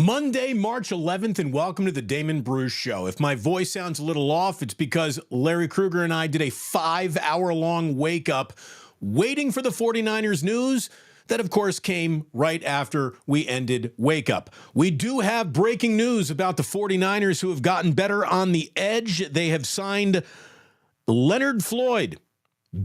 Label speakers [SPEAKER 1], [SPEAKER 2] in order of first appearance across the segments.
[SPEAKER 1] Monday, March 11th, and welcome to the Damon Bruce Show. If my voice sounds a little off, it's because Larry Krueger and I did a 5-hour-long wake-up waiting for the 49ers news that, of course, came right after we ended Wake Up. We do have breaking news about the 49ers who have gotten better on the edge. They have signed Leonard Floyd,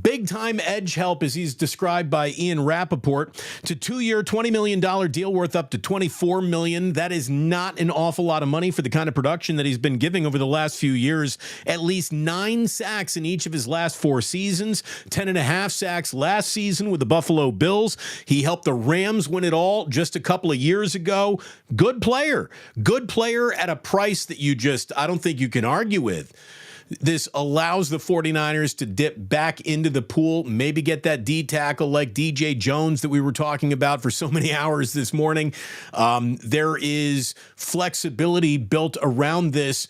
[SPEAKER 1] big-time edge help, as he's described by Ian Rappaport, to 2-year, $20 million deal worth up to $24 million. That is not an awful lot of money for the kind of production that he's been giving over the last few years. At least 9 sacks in each of his last 4 seasons, 10.5 sacks last season with the Buffalo Bills. He helped the Rams win it all just a couple of years ago. Good player at a price that I don't think you can argue with. This allows the 49ers to dip back into the pool, maybe get that D tackle like DJ Jones that we were talking about for so many hours this morning. There is flexibility built around this.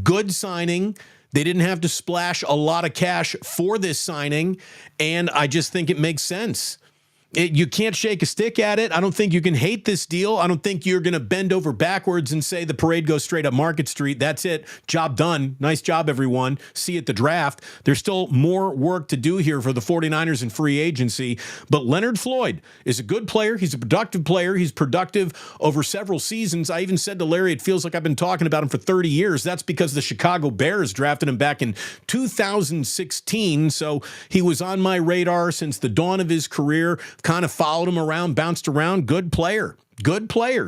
[SPEAKER 1] Good signing. They didn't have to splash a lot of cash for this signing, and I just think it makes sense. You can't shake a stick at it. I don't think you can hate this deal. I don't think you're going to bend over backwards and say the parade goes straight up Market Street. That's it. Job done. Nice job, everyone. See you at the draft. There's still more work to do here for the 49ers in free agency. But Leonard Floyd is a good player. He's a productive player. He's productive over several seasons. I even said to Larry, it feels like I've been talking about him for 30 years. That's because the Chicago Bears drafted him back in 2016. So he was on my radar since the dawn of his career. Kind of followed him around, bounced around. Good player.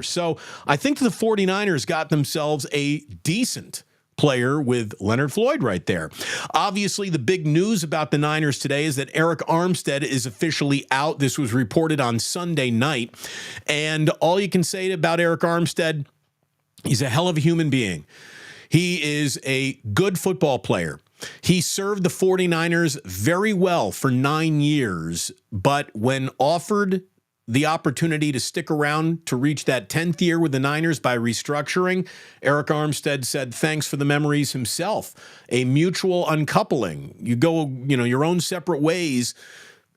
[SPEAKER 1] So I think the 49ers got themselves a decent player with Leonard Floyd right there. Obviously, the big news about the Niners today is that Eric Armstead is officially out. This was reported on Sunday night. And all you can say about Eric Armstead, he's a hell of a human being. He is a good football player. He served the 49ers very well for 9 years, but when offered the opportunity to stick around to reach that 10th year with the Niners by restructuring, Eric Armstead said thanks for the memories himself. A mutual uncoupling. You go, your own separate ways,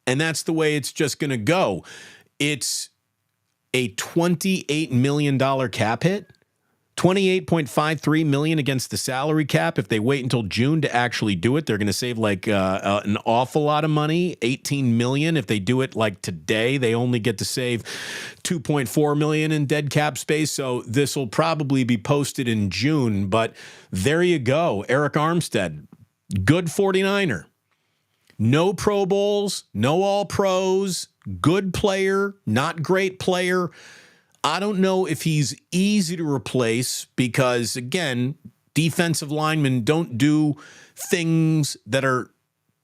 [SPEAKER 1] and that's the way it's just going to go. It's a $28 million cap hit. $28.53 million against the salary cap. If they wait until June to actually do it, they're going to save an awful lot of money. $18 million. If they do it like today, they only get to save $2.4 million in dead cap space. So this will probably be posted in June. But there you go. Eric Armstead, good 49er. No Pro Bowls, no All Pros, good player, not great player. I don't know if he's easy to replace because, again, defensive linemen don't do things that are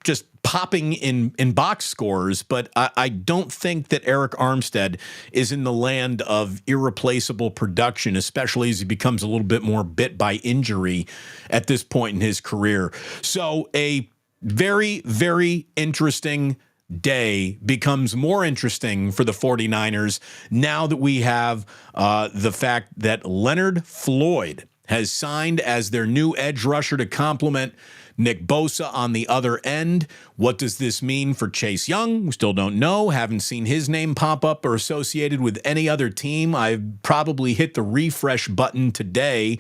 [SPEAKER 1] just popping in box scores, but I don't think that Eric Armstead is in the land of irreplaceable production, especially as he becomes a little bit more bit by injury at this point in his career. So a very, very interesting day becomes more interesting for the 49ers now that we have the fact that Leonard Floyd has signed as their new edge rusher to complement Nick Bosa on the other end. What does this mean for Chase Young? We still don't know. Haven't seen his name pop up or associated with any other team. I've probably hit the refresh button today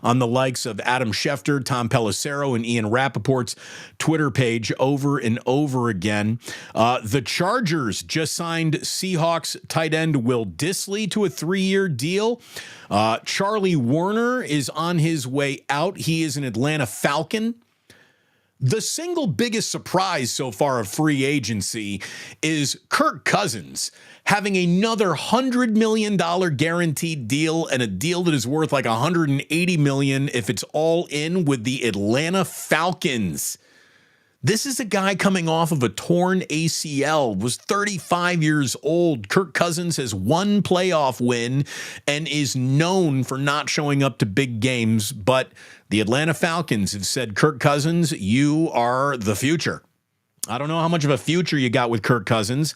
[SPEAKER 1] on the likes of Adam Schefter, Tom Pelissero, and Ian Rappaport's Twitter page over and over again. The Chargers just signed Seahawks tight end Will Dissly to a 3-year deal. Charlie Warner is on his way out. He is an Atlanta Falcon. The single biggest surprise so far of free agency is Kirk Cousins having another $100 million guaranteed deal and a deal that is worth like $180 million if it's all in with the Atlanta Falcons. This is a guy coming off of a torn ACL, was 35 years old. Kirk Cousins has one playoff win and is known for not showing up to big games, but the Atlanta Falcons have said, Kirk Cousins, you are the future. I don't know how much of a future you got with Kirk Cousins.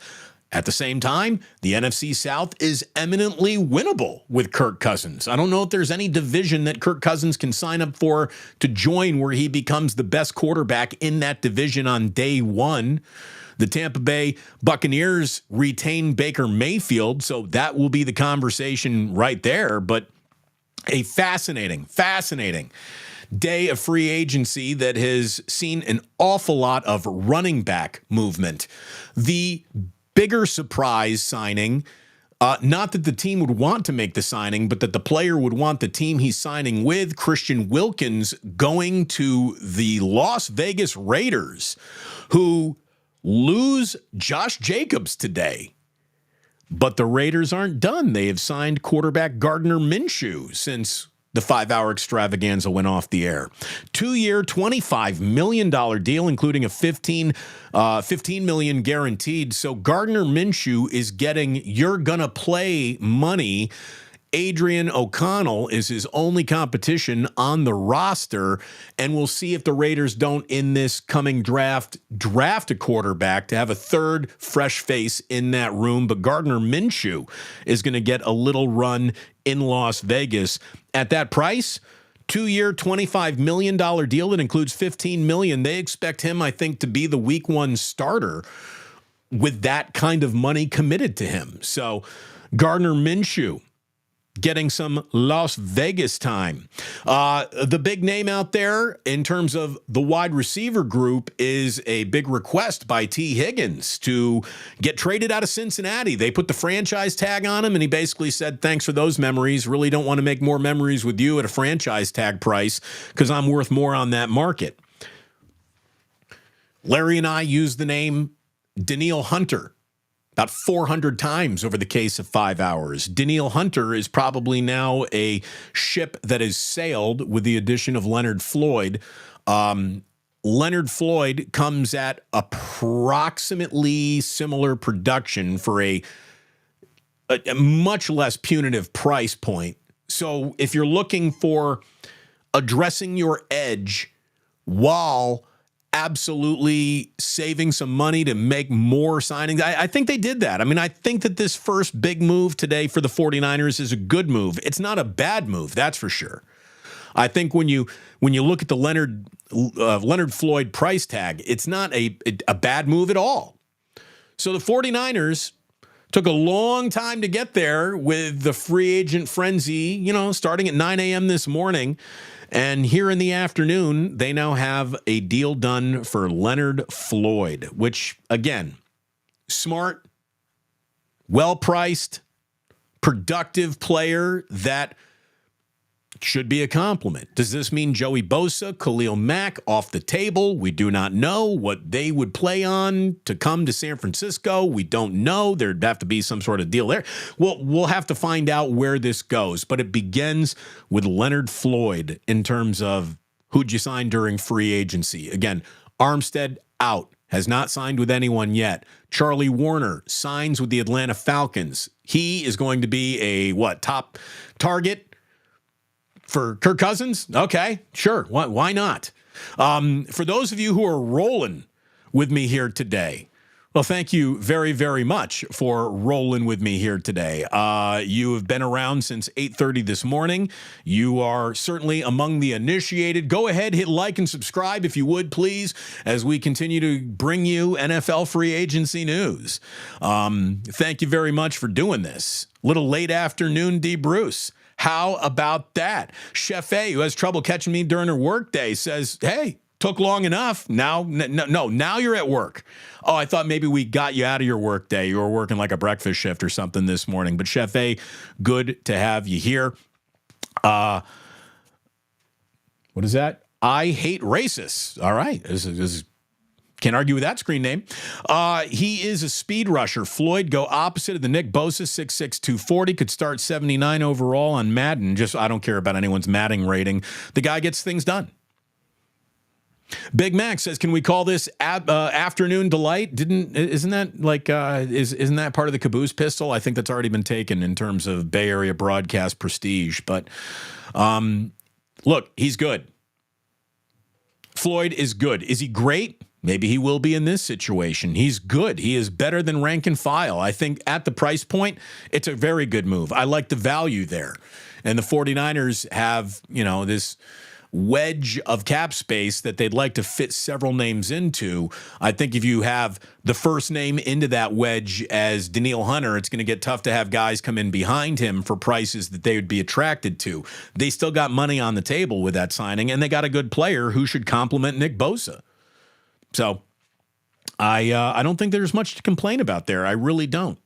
[SPEAKER 1] At the same time, the NFC South is eminently winnable with Kirk Cousins. I don't know if there's any division that Kirk Cousins can sign up for to join where he becomes the best quarterback in that division on day one. The Tampa Bay Buccaneers retain Baker Mayfield, so that will be the conversation right there. But A fascinating day of free agency that has seen an awful lot of running back movement. The bigger surprise signing, not that the team would want to make the signing, but that the player would want the team he's signing with, Christian Wilkins, going to the Las Vegas Raiders, who lose Josh Jacobs today. But the Raiders aren't done. They have signed quarterback Gardner Minshew since the 5-hour extravaganza went off the air. 2-year, $25 million deal, including a $15 million guaranteed. So Gardner Minshew is getting you're gonna play money. Adrian O'Connell is his only competition on the roster, and we'll see if the Raiders don't, in this coming draft a quarterback to have a third fresh face in that room. But Gardner Minshew is going to get a little run in Las Vegas. At that price, 2-year, $25 million deal that includes $15 million. They expect him, I think, to be the week 1 starter with that kind of money committed to him. So Gardner Minshew getting some Las Vegas time. The big name out there in terms of the wide receiver group is a big request by T. Higgins to get traded out of Cincinnati. They put the franchise tag on him, and he basically said, thanks for those memories. Really don't want to make more memories with you at a franchise tag price because I'm worth more on that market. Larry and I used the name Danielle Hunter about 400 times over the case of 5 hours. Danielle Hunter is probably now a ship that has sailed with the addition of Leonard Floyd. Leonard Floyd comes at approximately similar production for a much less punitive price point. So if you're looking for addressing your edge while absolutely saving some money to make more signings, I think they did that. I mean, I think that this first big move today for the 49ers is a good move. It's not a bad move, that's for sure. I think when you look at the Leonard Floyd price tag, it's not a bad move at all. So the 49ers took a long time to get there with the free agent frenzy, starting at 9 a.m. this morning. And here in the afternoon, they now have a deal done for Leonard Floyd, which, again, smart, well-priced, productive player that should be a compliment. Does this mean Joey Bosa, Khalil Mack off the table? We do not know what they would play on to come to San Francisco. We don't know. There'd have to be some sort of deal there. Well, we'll have to find out where this goes. But it begins with Leonard Floyd in terms of who'd you sign during free agency. Again, Armstead out. Has not signed with anyone yet. Charlie Warner signs with the Atlanta Falcons. He is going to be a, top target for Kirk Cousins? Okay, sure. Why not? For those of you who are rolling with me here today, well, thank you very, very much for rolling with me here today. You have been around since 8:30 this morning. You are certainly among the initiated. Go ahead, hit like and subscribe if you would, please, as we continue to bring you NFL free agency news. Thank you very much for doing this. Little late afternoon, D. Bruce. How about that? Chef A, who has trouble catching me during her workday, says, hey, took long enough. Now you're at work. Oh, I thought maybe we got you out of your workday. You were working like a breakfast shift or something this morning. But Chef A, good to have you here. What is that? I hate racists. All right. This is can't argue with that screen name. He is a speed rusher. Floyd go opposite of the Nick Bosa, 6'6", 240. Could start 79 overall on Madden. I don't care about anyone's Madden rating. The guy gets things done. Big Mac says, can we call this afternoon delight? Isn't that part of the Caboose pistol? I think that's already been taken in terms of Bay Area broadcast prestige. But look, he's good. Floyd is good. Is he great? Maybe he will be in this situation. He's good. He is better than rank and file. I think at the price point, it's a very good move. I like the value there. And the 49ers have, this wedge of cap space that they'd like to fit several names into. I think if you have the first name into that wedge as Danielle Hunter, it's going to get tough to have guys come in behind him for prices that they would be attracted to. They still got money on the table with that signing, and they got a good player who should complement Nick Bosa. So I don't think there's much to complain about there. I really don't.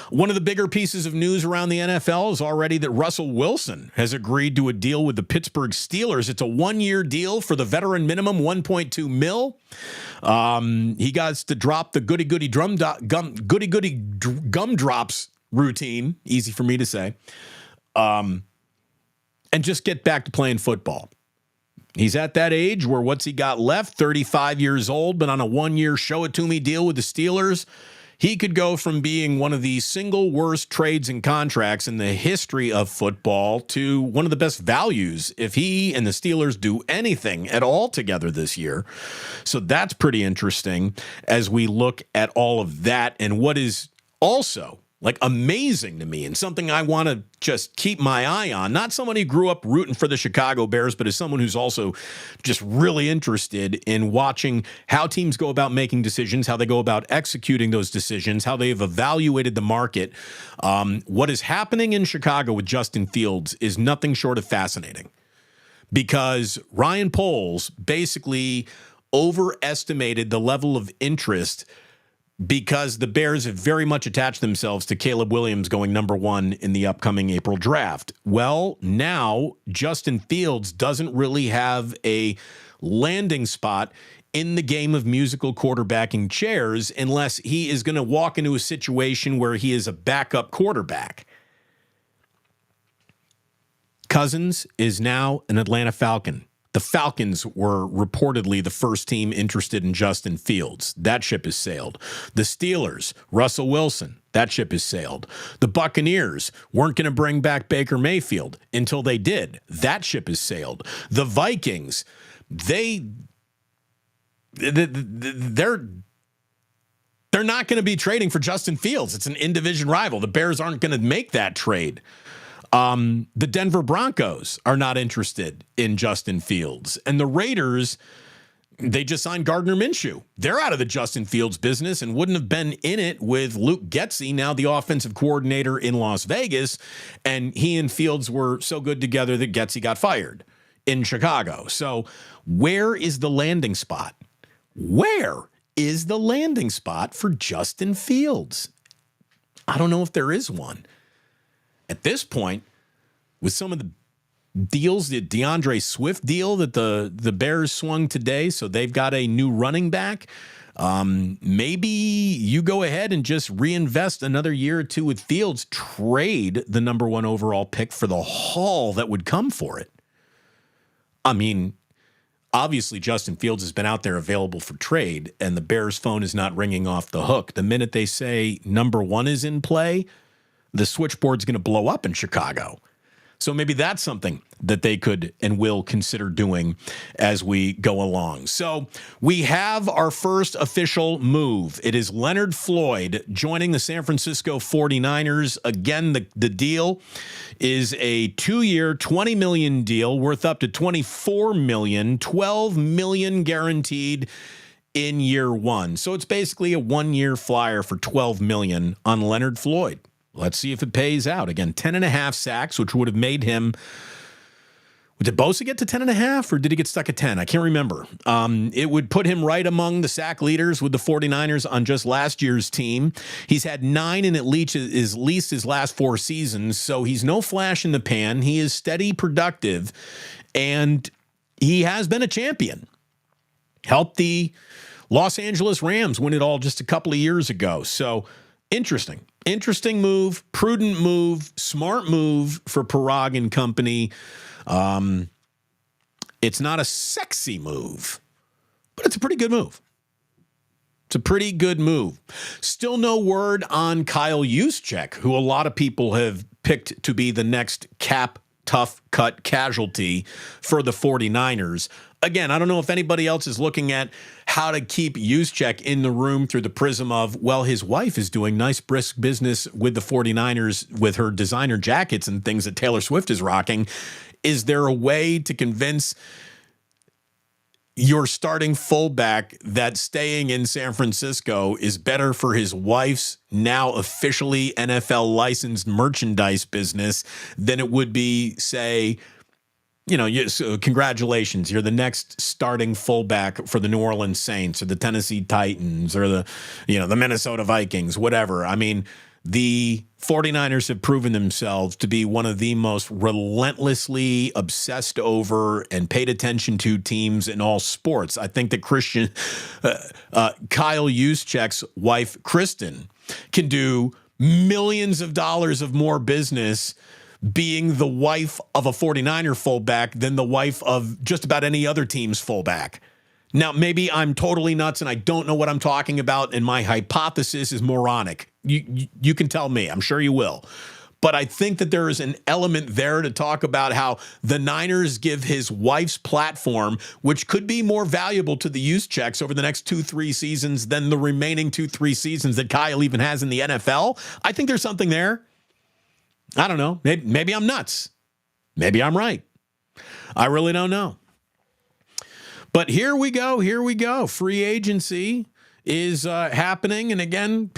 [SPEAKER 1] One of the bigger pieces of news around the NFL is already that Russell Wilson has agreed to a deal with the Pittsburgh Steelers. It's a 1-year deal for the veteran minimum, $1.2 million. He got to drop the goody-goody gumdrops routine, easy for me to say, and just get back to playing football. He's at that age where what's he got left? 35 years old, but on a 1-year show-it-to-me deal with the Steelers. He could go from being one of the single worst trades and contracts in the history of football to one of the best values if he and the Steelers do anything at all together this year. So that's pretty interesting as we look at all of that. And what is also like amazing to me and something I want to just keep my eye on, not someone who grew up rooting for the Chicago Bears, but as someone who's also just really interested in watching how teams go about making decisions, how they go about executing those decisions, how they've evaluated the market. What is happening in Chicago with Justin Fields is nothing short of fascinating, because Ryan Poles basically overestimated the level of interest because the Bears have very much attached themselves to Caleb Williams going number 1 in the upcoming April draft. Well, now Justin Fields doesn't really have a landing spot in the game of musical quarterbacking chairs unless he is going to walk into a situation where he is a backup quarterback. Cousins is now an Atlanta Falcon. The Falcons were reportedly the first team interested in Justin Fields. That ship has sailed. The Steelers, Russell Wilson, that ship has sailed. The Buccaneers weren't going to bring back Baker Mayfield until they did. That ship has sailed. The Vikings, they're not going to be trading for Justin Fields. It's an in-division rival. The Bears aren't going to make that trade. The Denver Broncos are not interested in Justin Fields. And the Raiders, they just signed Gardner Minshew. They're out of the Justin Fields business and wouldn't have been in it with Luke Getsy, now the offensive coordinator in Las Vegas. And he and Fields were so good together that Getsy got fired in Chicago. So where is the landing spot? Where is the landing spot for Justin Fields? I don't know if there is one. At this point, with some of the deals, the DeAndre Swift deal that the Bears swung today, so they've got a new running back, maybe you go ahead and just reinvest another year or two with Fields, trade the number 1 overall pick for the haul that would come for it. I mean, obviously Justin Fields has been out there available for trade, and the Bears' phone is not ringing off the hook. The minute they say number 1 is in play, the switchboard's going to blow up in Chicago. So maybe that's something that they could and will consider doing as we go along. So we have our first official move. It is Leonard Floyd joining the San Francisco 49ers. Again, the deal is a 2-year, $20 million deal worth up to $24 million, $12 million guaranteed in year 1. So it's basically a 1-year flyer for $12 million on Leonard Floyd. Let's see if it pays out. Again, 10.5 sacks, which would have made him... Did Bosa get to 10.5 or did he get stuck at 10? I can't remember. It would put him right among the sack leaders with the 49ers on just last year's team. He's had 9 in at least his last 4 seasons, so he's no flash in the pan. He is steady, productive, and he has been a champion. Helped the Los Angeles Rams win it all just a couple of years ago. So interesting move, prudent move, smart move for Parag and company. It's not a sexy move, but it's a pretty good move. It's a pretty good move. Still no word on Kyle Juszczyk, who a lot of people have picked to be the next cap tough cut casualty for the 49ers. Again, I don't know if anybody else is looking at how to keep Juszczyk in the room through the prism of, well, his wife is doing nice, brisk business with the 49ers with her designer jackets and things that Taylor Swift is rocking. Is there a way to convince your starting fullback that's staying in San Francisco is better for his wife's now officially NFL licensed merchandise business than it would be, say, so congratulations, you're the next starting fullback for the New Orleans Saints or the Tennessee Titans or the Minnesota Vikings, whatever. I mean, the 49ers have proven themselves to be one of the most relentlessly obsessed over and paid attention to teams in all sports. I think that Kyle Juszczyk's wife, Kristen, can do millions of dollars of more business being the wife of a 49er fullback than the wife of just about any other team's fullback. Now, maybe I'm totally nuts and I don't know what I'm talking about, and my hypothesis is moronic. You can tell me. I'm sure you will. But I think that there is an element there to talk about how the Niners give his wife's platform, which could be more valuable to the Juszczyks over the next 2-3 seasons than the remaining 2-3 seasons that Kyle even has in the NFL. I think there's something there. I don't know. Maybe I'm nuts. Maybe I'm right. I really don't know. But here we go. Free agency is happening. And again,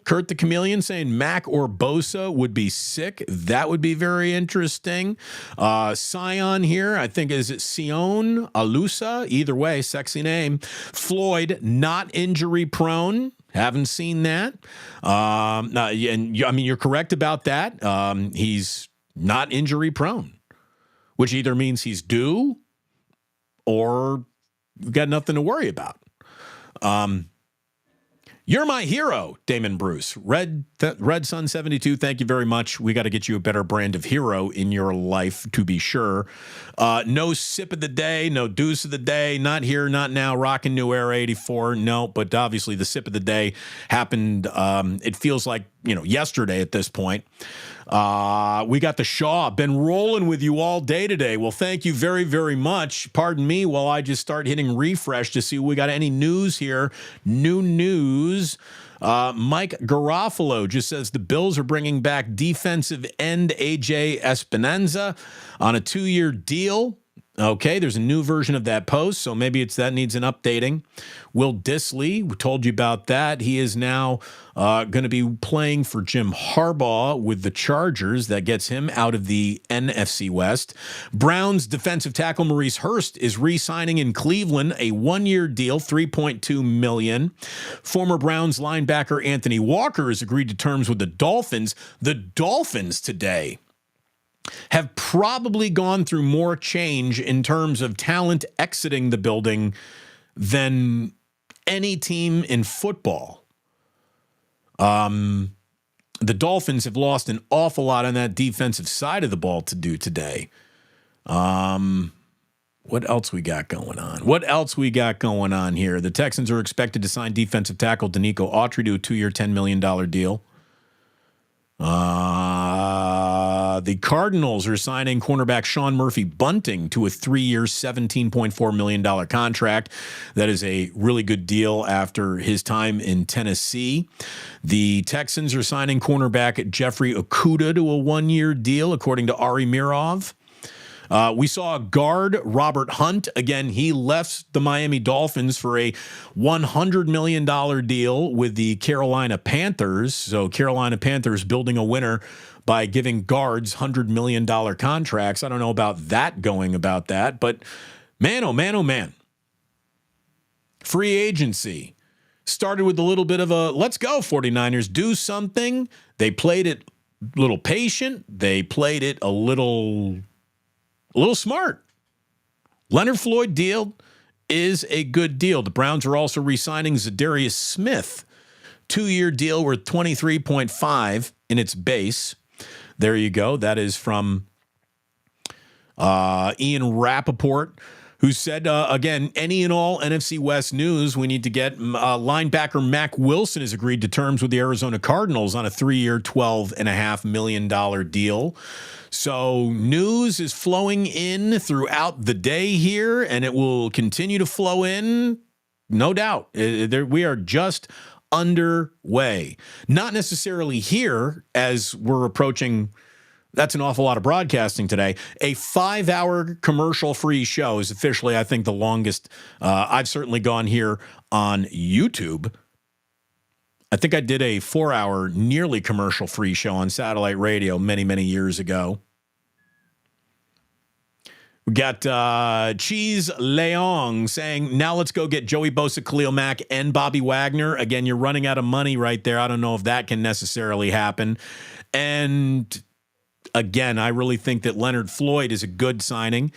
[SPEAKER 1] Kurt the Chameleon saying Mac or Bosa would be sick. That would be very interesting. Sion here, I think, is it Sion Alusa? Either way, sexy name. Floyd, not injury prone. Haven't seen that. You're correct about that. He's not injury prone, which either means he's due or got nothing to worry about. You're my hero, Damon Bruce. Red Sun 72, thank you very much. We got to get you a better brand of hero in your life, to be sure. No sip of the day, no deuce of the day, not here, not now, rockin' New Era 84. No, but obviously the sip of the day happened, it feels like, yesterday at this point. We got the Shaw. Been rolling with you all day today. Well, thank you very, very much. Pardon me while I just start hitting refresh to see if we got any news here. New news. Mike Garofalo just says the Bills are bringing back defensive end AJ Espinoza on a 2-year deal. Okay, there's a new version of that post, so maybe that needs an updating. Will Dissly, we told you about that. He is now going to be playing for Jim Harbaugh with the Chargers. That gets him out of the NFC West. Browns defensive tackle Maurice Hurst is re-signing in Cleveland, a 1-year deal, $3.2 million. Former Browns linebacker Anthony Walker has agreed to terms with the Dolphins. The Dolphins today have probably gone through more change in terms of talent exiting the building than any team in football. The Dolphins have lost an awful lot on that defensive side of the ball to do today. What else we got going on? Here? The Texans are expected to sign defensive tackle Danico Autry to a 2-year, $10 million deal. The Cardinals are signing cornerback Sean Murphy-Bunting to a 3-year, $17.4 million contract. That is a really good deal after his time in Tennessee. The Texans are signing cornerback Jeffrey Okudah to a 1-year deal, according to Ari Mirov. We saw guard Robert Hunt. Again, he left the Miami Dolphins for a $100 million deal with the Carolina Panthers. So Carolina Panthers building a winner by giving guards $100 million contracts. I don't know about that going about that, but man, oh man, oh man. Free agency started with a little bit of a, let's go 49ers, do something. They played it a little patient. They played it a little smart. Leonard Floyd deal is a good deal. The Browns are also re-signing Zadarius Smith. 2-year deal worth $23.5 in its base. There you go. That is from Ian Rappaport, who said, again, any and all NFC West news, we need to get linebacker Mac Wilson has agreed to terms with the Arizona Cardinals on a 3-year, $12.5 million deal. So news is flowing in throughout the day here, and it will continue to flow in, no doubt. We are just underway. Not necessarily here as we're approaching That's an awful lot of broadcasting today. A 5-hour commercial-free show is officially, I think, the longest I've certainly gone here on YouTube. I think I did a 4-hour nearly commercial-free show on satellite radio many, many years ago. We got Cheese Leong saying, now let's go get Joey Bosa, Khalil Mack, and Bobby Wagner. Again, you're running out of money right there. I don't know if that can necessarily happen. And again, I really think that Leonard Floyd is a good signing.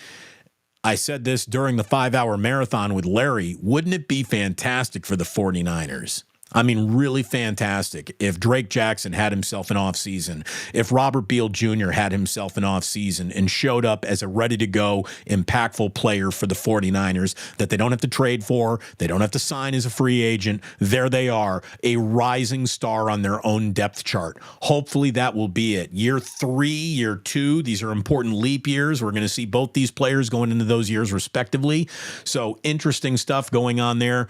[SPEAKER 1] I said this during the 5-hour marathon with Larry. Wouldn't it be fantastic for the 49ers? I mean, really fantastic if Drake Jackson had himself an offseason, if Robert Beal Jr. had himself an offseason and showed up as a ready-to-go, impactful player for the 49ers that they don't have to trade for, they don't have to sign as a free agent. There they are, a rising star on their own depth chart. Hopefully that will be it. Year 3, year 2, these are important leap years. We're going to see both these players going into those years respectively. So interesting stuff going on there.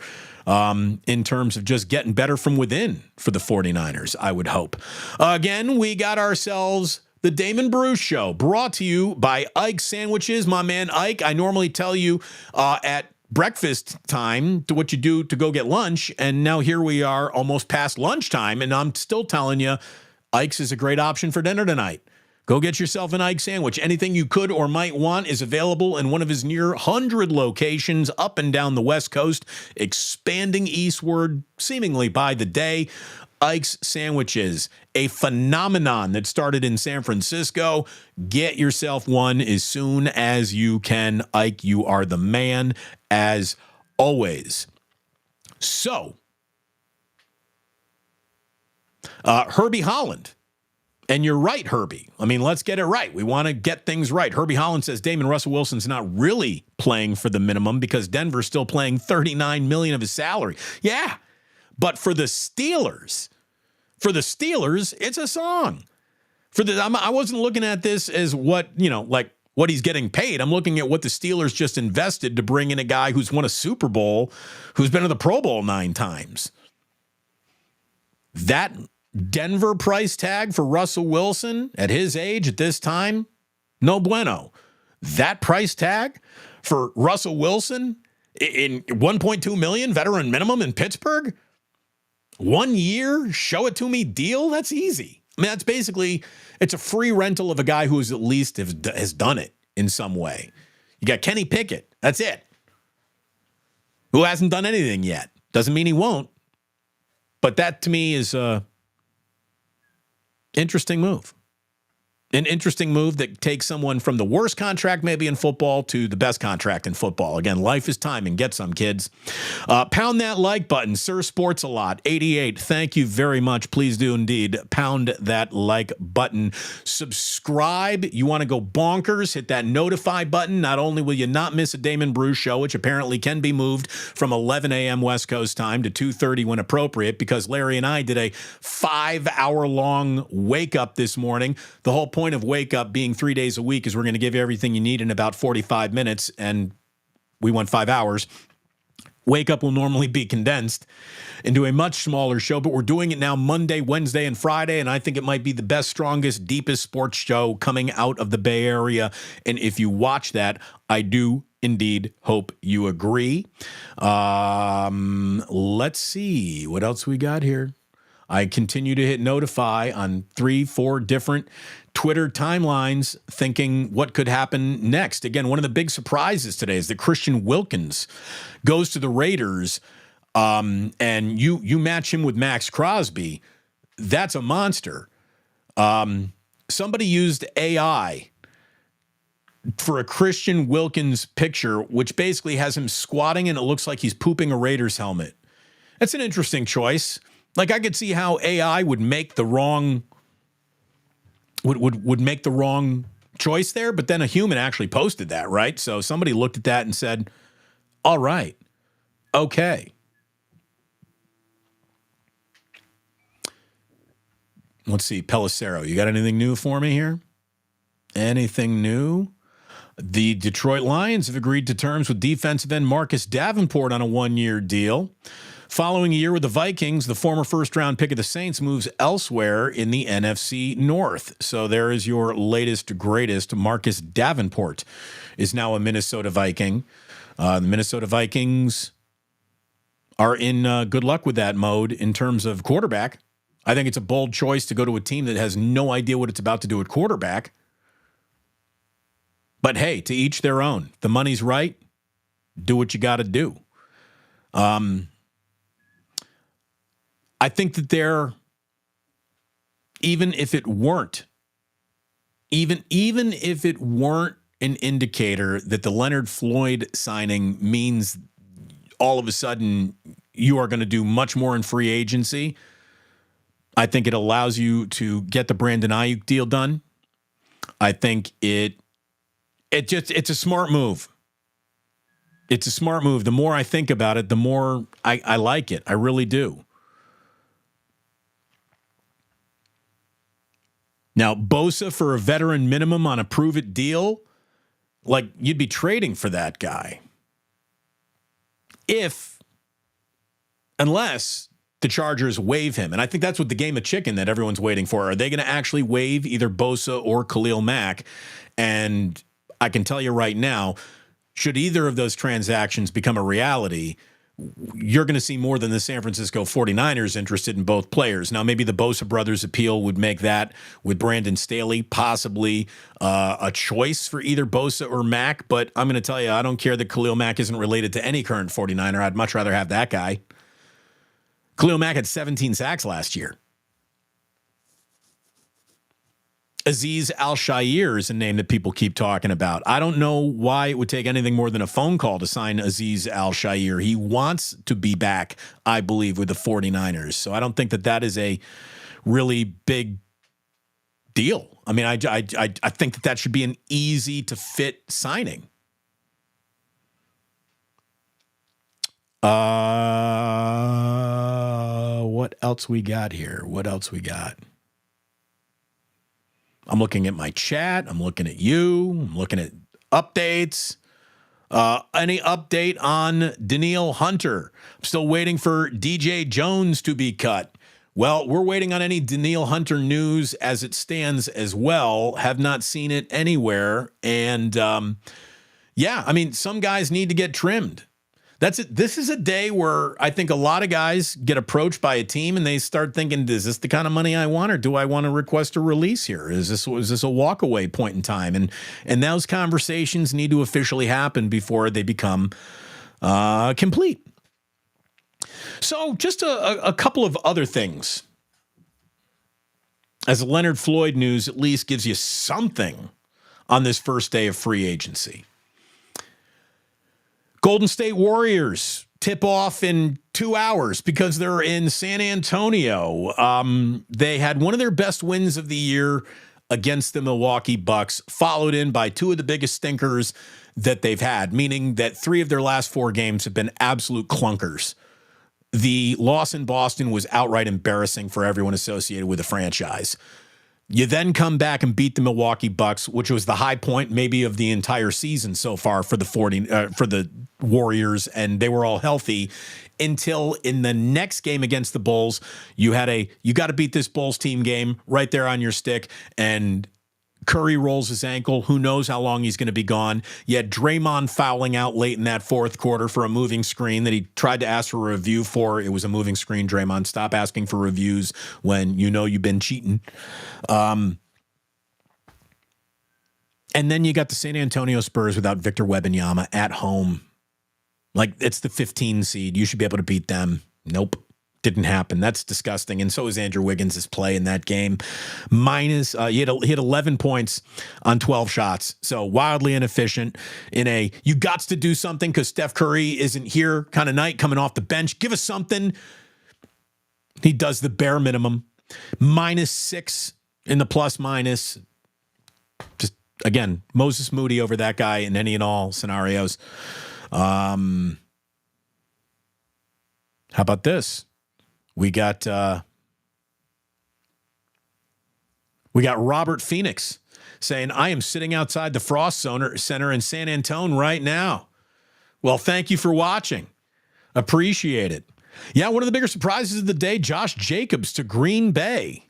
[SPEAKER 1] In terms of just getting better from within for the 49ers, I would hope. Again, we got ourselves the Damon Bruce Show, brought to you by Ike Sandwiches. My man Ike, I normally tell you at breakfast time to what you do to go get lunch, and now here we are almost past lunchtime, and I'm still telling you Ike's is a great option for dinner tonight. Go get yourself an Ike sandwich. Anything you could or might want is available in one of his near 100 locations up and down the West Coast, expanding eastward seemingly by the day. Ike's Sandwiches, a phenomenon that started in San Francisco. Get yourself one as soon as you can. Ike, you are the man, as always. So, Herbie Holland. And you're right, Herbie. I mean, let's get it right. We want to get things right. Herbie Holland says Damon Russell Wilson's not really playing for the minimum because Denver's still playing $39 million of his salary. Yeah, but for the Steelers, it's a song. I wasn't looking at this as what he's getting paid. I'm looking at what the Steelers just invested to bring in a guy who's won a Super Bowl, who's been to the Pro Bowl 9 times. That Denver price tag for Russell Wilson at his age at this time, no bueno. That price tag for Russell Wilson in $1.2 million veteran minimum in Pittsburgh, 1 year, show it to me deal. That's easy. I mean, that's basically, it's a free rental of a guy who is at least has done it in some way. You got Kenny Pickett. That's it. Who hasn't done anything yet. Doesn't mean he won't. But that to me is interesting move. An interesting move that takes someone from the worst contract maybe in football to the best contract in football. Again, life is timing. Get some, kids. Pound that like button. Sir Sports a Lot, 88. Thank you very much. Please do indeed. Pound that like button. Subscribe. You want to go bonkers, hit that notify button. Not only will you not miss a Damon Bruce show, which apparently can be moved from 11 a.m. West Coast time to 2:30 when appropriate, because Larry and I did a 5-hour-long wake-up this morning. The whole point of Wake Up being 3 days a week is we're going to give you everything you need in about 45 minutes, and we went 5 hours. Wake Up will normally be condensed into a much smaller show, but we're doing it now Monday, Wednesday, and Friday, and I think it might be the best, strongest, deepest sports show coming out of the Bay Area. And if you watch that, I do indeed hope you agree. Let's see what else we got here. I continue to hit notify on 3-4 different Twitter timelines, thinking what could happen next. Again, one of the big surprises today is that Christian Wilkins goes to the Raiders, and you match him with Max Crosby. That's a monster. Somebody used AI for a Christian Wilkins picture, which basically has him squatting and it looks like he's pooping a Raiders helmet. That's an interesting choice. Like, I could see how AI would make the wrong would make the wrong choice there, but then a human actually posted that, right? So somebody looked at that and said, all right, okay. Let's see, Pelissero, you got anything new for me here? Anything new? The Detroit Lions have agreed to terms with defensive end Marcus Davenport on a 1-year deal. Following a year with the Vikings, the former first-round pick of the Saints moves elsewhere in the NFC North. So there is your latest, greatest. Marcus Davenport is now a Minnesota Viking. The Minnesota Vikings are in good luck with that mode in terms of quarterback. I think it's a bold choice to go to a team that has no idea what it's about to do at quarterback. But hey, to each their own. The money's right. Do what you got to do. I think that even if it weren't an indicator that the Leonard Floyd signing means all of a sudden you are going to do much more in free agency, I think it allows you to get the Brandon Ayuk deal done. I think it's a smart move. It's a smart move. The more I think about it, the more I like it. I really do. Now, Bosa for a veteran minimum on a prove-it deal, like you'd be trading for that guy. Unless the Chargers waive him. And I think that's what the game of chicken that everyone's waiting for. Are they going to actually waive either Bosa or Khalil Mack? And I can tell you right now, should either of those transactions become a reality, you're going to see more than the San Francisco 49ers interested in both players. Now, maybe the Bosa brothers appeal would make that, with Brandon Staley, possibly a choice for either Bosa or Mack. But I'm going to tell you, I don't care that Khalil Mack isn't related to any current 49er. I'd much rather have that guy. Khalil Mack had 17 sacks last year. Azeez Al-Shaair is a name that people keep talking about. I don't know why it would take anything more than a phone call to sign Azeez Al-Shaair. He wants to be back, I believe, with the 49ers. So I don't think that is a really big deal. I mean, I think that should be an easy to fit signing. What else we got here? I'm looking at my chat. I'm looking at you. I'm looking at updates. Any update on Danielle Hunter? I'm still waiting for DJ Jones to be cut. Well, we're waiting on any Danielle Hunter news as it stands as well. Have not seen it anywhere. And yeah, I mean, some guys need to get trimmed. That's it. This is a day where I think a lot of guys get approached by a team and they start thinking, is this the kind of money I want, or do I want to request a release here? Is this a walkaway point in time? And those conversations need to officially happen before they become complete. So just a couple of other things. As Leonard Floyd news at least gives you something on this first day of free agency. Golden State Warriors tip off in 2 hours because they're in San Antonio. They had one of their best wins of the year against the Milwaukee Bucks, followed in by two of the biggest stinkers that they've had, meaning that 3 of their last 4 games have been absolute clunkers. The loss in Boston was outright embarrassing for everyone associated with the franchise. You then come back and beat the Milwaukee Bucks, which was the high point maybe of the entire season so far for the Warriors, and they were all healthy until in the next game against the Bulls, you got to beat this Bulls team game right there on your stick, and Curry rolls his ankle. Who knows how long he's going to be gone. You had Draymond fouling out late in that fourth quarter for a moving screen that he tried to ask for a review for. It was a moving screen. Draymond, stop asking for reviews when you know you've been cheating. And then you got the San Antonio Spurs without Victor Wembanyama at home. Like, it's the 15 seed. You should be able to beat them. Nope. Didn't happen. That's disgusting. And so is Andrew Wiggins' play in that game. He had 11 points on 12 shots. So wildly inefficient in you got to do something because Steph Curry isn't here kind of night coming off the bench. Give us something. He does the bare minimum. -6 in the plus minus. Just, again, Moses Moody over that guy in any and all scenarios. How about this? We got Robert Phoenix saying, I am sitting outside the Frost Center in San Antonio right now. Well, thank you for watching. Appreciate it. Yeah, one of the bigger surprises of the day, Josh Jacobs to Green Bay.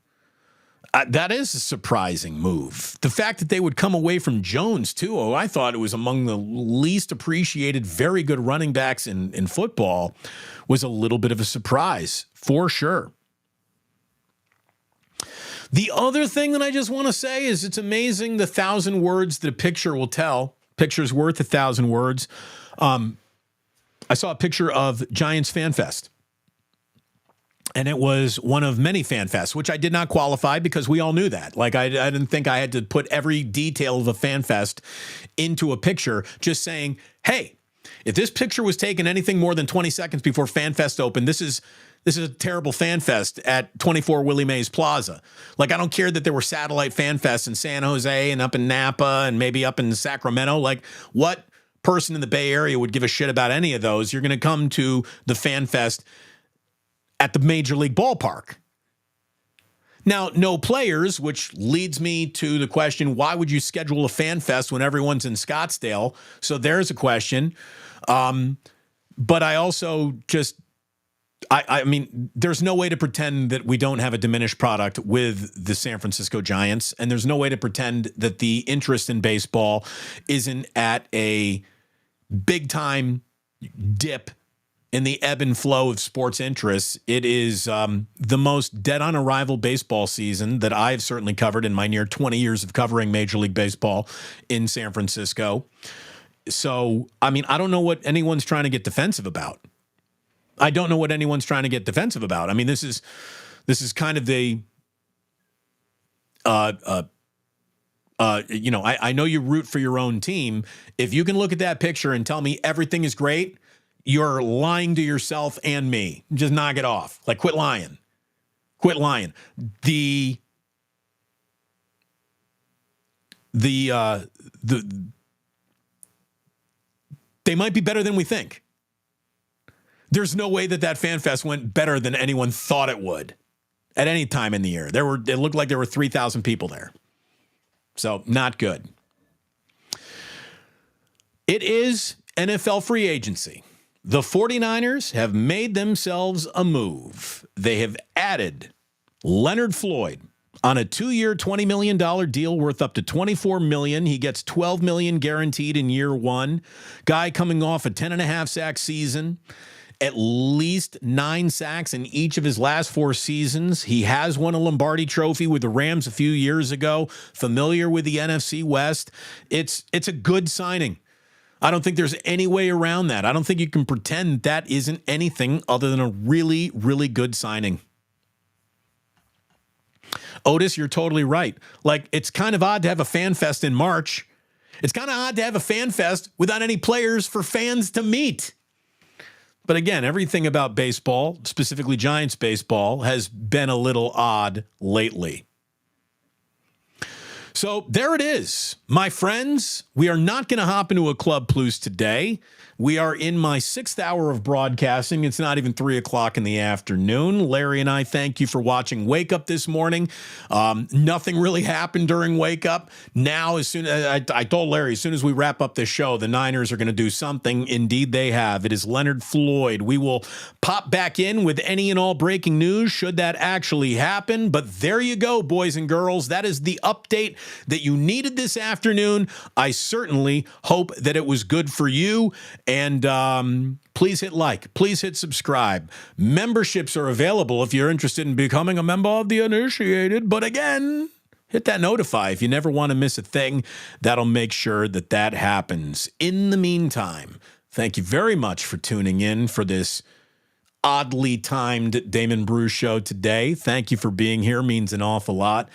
[SPEAKER 1] That is a surprising move. The fact that they would come away from Jones, too. Oh, I thought it was among the least appreciated, very good running backs in football, was a little bit of a surprise, for sure. The other thing that I just want to say is it's amazing the 1,000 words that a picture will tell. Picture's worth 1,000 words. I saw a picture of Giants FanFest. And it was one of many FanFests, which I did not qualify because we all knew that. Like, I didn't think I had to put every detail of a FanFest into a picture, just saying, hey, if this picture was taken anything more than 20 seconds before FanFest opened, this is a terrible FanFest at 24 Willie Mays Plaza. Like, I don't care that there were satellite FanFests in San Jose and up in Napa and maybe up in Sacramento. Like, what person in the Bay Area would give a shit about any of those? You're going to come to the FanFest at the Major League ballpark. Now, no players, which leads me to the question, why would you schedule a FanFest when everyone's in Scottsdale? So there's a question. But I also just, I mean, there's no way to pretend that we don't have a diminished product with the San Francisco Giants, and there's no way to pretend that the interest in baseball isn't at a big-time dip in the ebb and flow of sports interests. It is the most dead-on-arrival baseball season that I've certainly covered in my near 20 years of covering Major League Baseball in San Francisco. So, I mean, I don't know what anyone's trying to get defensive about. I don't know what anyone's trying to get defensive about. I mean, this is kind of the, I know you root for your own team. If you can look at that picture and tell me everything is great, you're lying to yourself and me. Just knock it off. Like, quit lying. Quit lying. They might be better than we think. There's no way that FanFest went better than anyone thought it would at any time in the year. It looked like there were 3,000 people there. So, not good. It is NFL free agency. The 49ers have made themselves a move. They have added Leonard Floyd on a 2-year, $20 million deal worth up to $24 million. He gets $12 million guaranteed in year one. Guy coming off a 10.5 sack season, at least 9 sacks in each of his last 4 seasons. He has won a Lombardi Trophy with the Rams a few years ago, familiar with the NFC West. It's a good signing. I don't think there's any way around that. I don't think you can pretend that isn't anything other than a really, really good signing. Otis, you're totally right. Like, it's kind of odd to have a FanFest in March. It's kind of odd to have a FanFest without any players for fans to meet. But again, everything about baseball, specifically Giants baseball, has been a little odd lately. So there it is, my friends. We are not going to hop into a Club Plus today. We are in my 6th hour of broadcasting. It's not even 3 o'clock in the afternoon. Larry and I thank you for watching Wake Up this morning. Nothing really happened during Wake Up. Now, as soon as I told Larry, as soon as we wrap up this show, the Niners are going to do something. Indeed, they have. It is Leonard Floyd. We will pop back in with any and all breaking news should that actually happen. But there you go, boys and girls. That is the update that you needed this afternoon. I certainly hope that it was good for you. And please hit like, please hit subscribe. Memberships are available if you're interested in becoming a member of the initiated. But again, hit that notify if you never want to miss a thing. That'll make sure that happens. In the meantime, thank you very much for tuning in for this oddly timed Damon Bruce show today. Thank you for being here. Means an awful lot.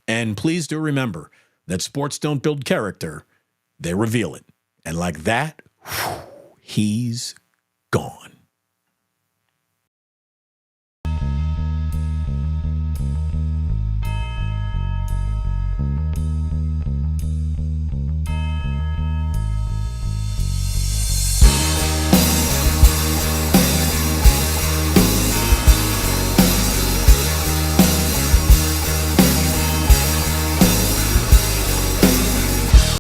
[SPEAKER 1] And please do remember that sports don't build character. They reveal it. And like that, he's gone.